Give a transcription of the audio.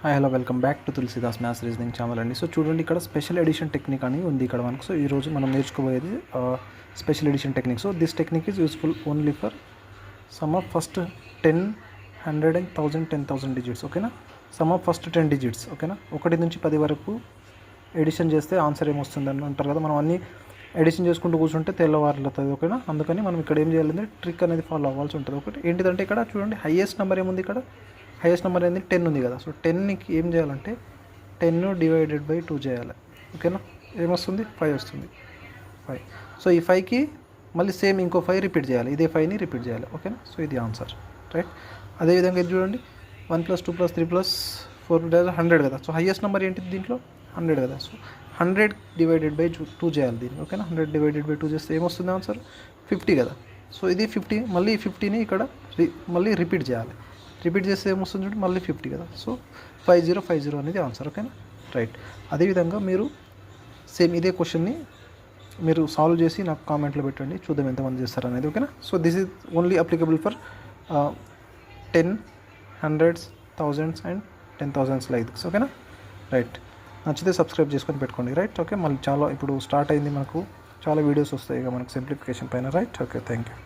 Hi hello welcome back to Tulasidas maths reasoning channel అండి. So చూడండి, ఇక్కడ స్పెషల్ ఎడిషన్ టెక్నిక్ అని ఉంది ఇక్కడ మనకు. సో ఈరోజు మనం నేర్చుకోబోయేది special edition technique. So this technique is useful only for sum of first 10, 100 and 1000, 10,000 digits. ఓకేనా, సమ్ ఆఫ్ ఫస్ట్ 10 డిజిట్స్. ఓకేనా, 1 నుంచి 10 వరకు ఎడిషన్ చేస్తే ఆన్సర్ ఏమొస్తుంది అని అంటారు కదా. మనం అన్ని ఎడిషన్ చేసుకుంటూ కూర్చుంటే తెల్లవారుతుంది. ఓకేనా, అందుకని మనం ఇక్కడ ఏం చేయాలంటే ట్రిక్ అనేది ఫాలో అవ్వాల్సి ఉంటుంది. ఒకటి ఏంటిదంటే, ఇక్కడ చూడండి హైయెస్ట్ నెంబర్ ఏముంది, ఇక్కడ హైయెస్ట్ నెంబర్ అనేది 10 ఉంది కదా. సో 10కి ఏం చేయాలంటే 10 డివైడెడ్ బై 2 చేయాలి. ఓకేనా, ఏమొస్తుంది 5 వస్తుంది. 5. సో ఈ 5కి మళ్ళీ సేమ్ ఇంకో 5 రిపీట్ చేయాలి, ఇదే 5ని రిపీట్ చేయాలి. ఓకేనా, సో ఇది ఆన్సర్, రైట్. అదేవిధంగా ఇది చూడండి, 1 + 2 + 3 + 4 100 కదా. సో హైయెస్ట్ నెంబర్ ఏంటి దీంట్లో 100 కదా. సో 100 డివైడెడ్ బై 2 చేయాలి దీన్ని. ఓకేనా, 100 డివైడెడ్ బై 2 చేస్తే ఏమొస్తుంది ఆన్సర్ 50 కదా. సో ఇది 50, మళ్ళీ 50ని ఇక్కడ మళ్ళీ రిపీట్ చేయాలి. రిపీట్ చేస్తే ఏమొస్తుంది చూడండి, మళ్ళీ 50 కదా. సో 5050 అనేది ఆన్సర్. ఓకేనా, రైట్. అదేవిధంగా మీరు సేమ్ ఇదే క్వశ్చన్ని మీరు సాల్వ్ చేసి నాకు కామెంట్లో పెట్టండి, చూద్దాం ఎంతమంది చేస్తారు అనేది. ఓకేనా, so this is only applicable for 10, 100s, 1000s and 10,000s like this. ఓకేనా, రైట్. నచ్చితే సబ్స్క్రైబ్ చేసుకొని పెట్టుకోండి, రైట్. ఓకే, మళ్ళీ చాలా ఇప్పుడు స్టార్ట్ అయింది, మనకు చాలా వీడియోస్ వస్తాయి ఇక మనకు సింప్లిఫికేషన్ పైన, రైట్. Okay, thank you.